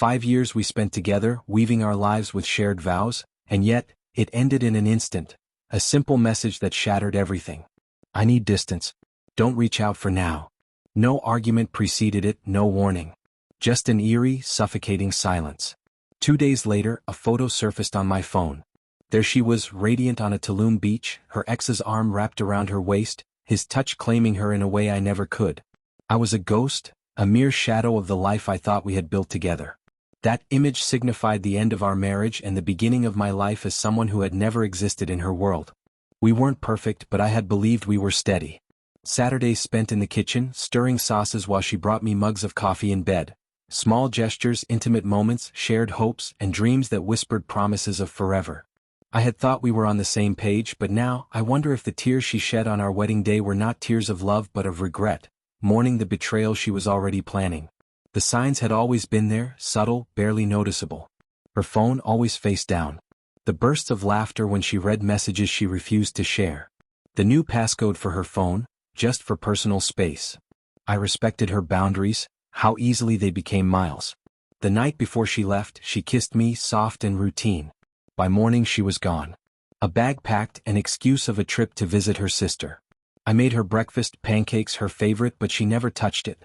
5 years we spent together, weaving our lives with shared vows, and yet, it ended in an instant. A simple message that shattered everything. I need distance. Don't reach out for now. No argument preceded it, no warning. Just an eerie, suffocating silence. 2 days later, a photo surfaced on my phone. There she was, radiant on a Tulum beach, her ex's arm wrapped around her waist, his touch claiming her in a way I never could. I was a ghost, a mere shadow of the life I thought we had built together. That image signified the end of our marriage and the beginning of my life as someone who had never existed in her world. We weren't perfect, but I had believed we were steady. Saturdays spent in the kitchen, stirring sauces while she brought me mugs of coffee in bed. Small gestures, intimate moments, shared hopes, and dreams that whispered promises of forever. I had thought we were on the same page, but now, I wonder if the tears she shed on our wedding day were not tears of love but of regret, mourning the betrayal she was already planning. The signs had always been there, subtle, barely noticeable. Her phone always face down. The bursts of laughter when she read messages she refused to share. The new passcode for her phone, just for personal space. I respected her boundaries, how easily they became miles. The night before she left, she kissed me, soft and routine. By morning she was gone. A bag packed, an excuse of a trip to visit her sister. I made her breakfast, pancakes her favorite, but she never touched it.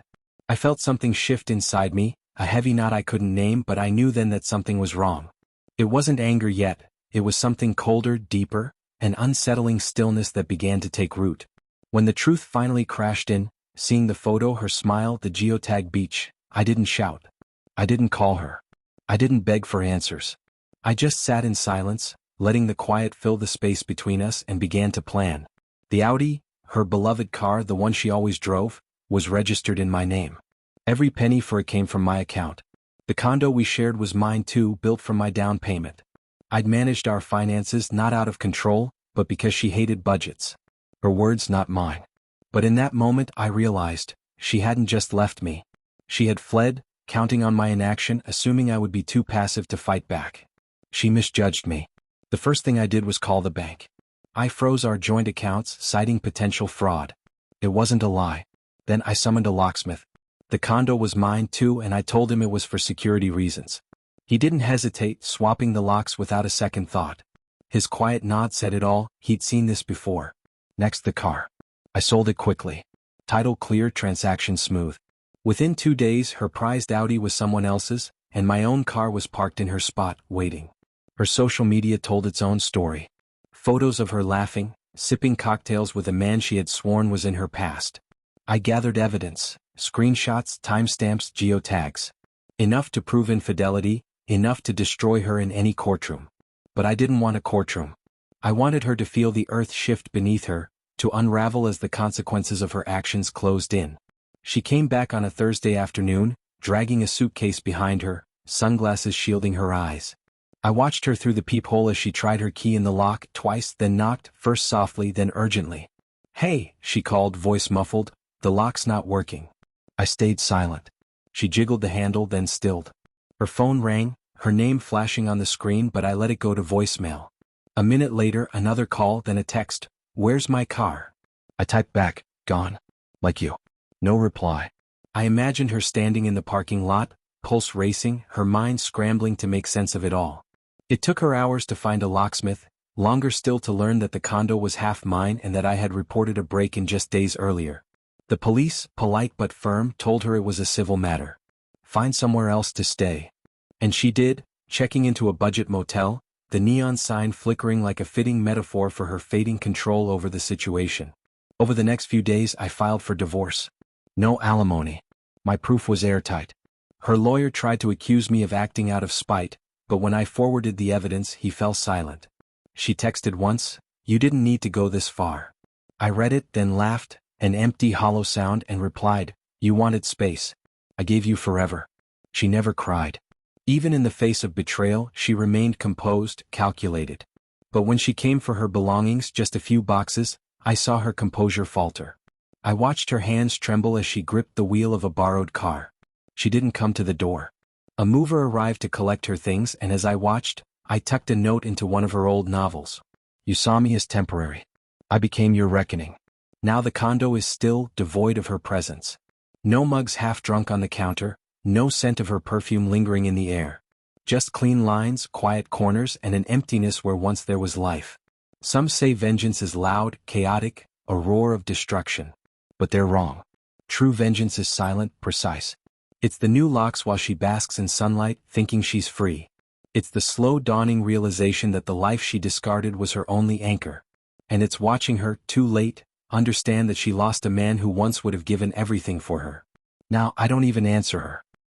I felt something shift inside me, a heavy knot I couldn't name, but I knew then that something was wrong. It wasn't anger yet, it was something colder, deeper, an unsettling stillness that began to take root. When the truth finally crashed in, seeing the photo, her smile, the geotag beach, I didn't shout. I didn't call her. I didn't beg for answers. I just sat in silence, letting the quiet fill the space between us, and began to plan. The Audi, her beloved car, the one she always drove, was registered in my name. Every penny for it came from my account. The condo we shared was mine too, built from my down payment. I'd managed our finances not out of control, but because she hated budgets. Her words, not mine. But in that moment I realized, she hadn't just left me. She had fled, counting on my inaction, assuming I would be too passive to fight back. She misjudged me. The first thing I did was call the bank. I froze our joint accounts, citing potential fraud. It wasn't a lie. Then I summoned a locksmith. The condo was mine too, and I told him it was for security reasons. He didn't hesitate, swapping the locks without a second thought. His quiet nod said it all, he'd seen this before. Next, the car. I sold it quickly. Title clear, transaction smooth. Within 2 days, her prized Audi was someone else's, and my own car was parked in her spot, waiting. Her social media told its own story. Photos of her laughing, sipping cocktails with a man she had sworn was in her past. I gathered evidence, screenshots, timestamps, geotags. Enough to prove infidelity, enough to destroy her in any courtroom. But I didn't want a courtroom. I wanted her to feel the earth shift beneath her, to unravel as the consequences of her actions closed in. She came back on a Thursday afternoon, dragging a suitcase behind her, sunglasses shielding her eyes. I watched her through the peephole as she tried her key in the lock, twice, then knocked, first softly, then urgently. "Hey," she called, voice muffled, "the lock's not working." I stayed silent. She jiggled the handle, then stilled. Her phone rang, her name flashing on the screen, but I let it go to voicemail. A minute later, another call, then a text. "Where's my car?" I typed back, "Gone. Like you." No reply. I imagined her standing in the parking lot, pulse racing, her mind scrambling to make sense of it all. It took her hours to find a locksmith, longer still to learn that the condo was half mine and that I had reported a break-in just days earlier. The police, polite but firm, told her it was a civil matter. Find somewhere else to stay. And she did, checking into a budget motel, the neon sign flickering like a fitting metaphor for her fading control over the situation. Over the next few days I filed for divorce. No alimony. My proof was airtight. Her lawyer tried to accuse me of acting out of spite, but when I forwarded the evidence he fell silent. She texted once, "You didn't need to go this far." I read it, then laughed, an empty hollow sound, and replied, "You wanted space. I gave you forever." She never cried. Even in the face of betrayal, she remained composed, calculated. But when she came for her belongings, just a few boxes, I saw her composure falter. I watched her hands tremble as she gripped the wheel of a borrowed car. She didn't come to the door. A mover arrived to collect her things, and as I watched, I tucked a note into one of her old novels. "You saw me as temporary. I became your reckoning." Now the condo is still, devoid of her presence. No mugs half drunk on the counter, No scent of her perfume lingering in the air. Just clean lines, quiet corners, and an emptiness where once there was life. Some say vengeance is loud, chaotic, a roar of destruction. But they're wrong. True vengeance is silent, precise. It's the new locks while she basks in sunlight, thinking she's free. It's the slow dawning realization that the life she discarded was her only anchor. And it's watching her, too late, understand that she lost a man who once would have given everything for her. Now I don't even answer her.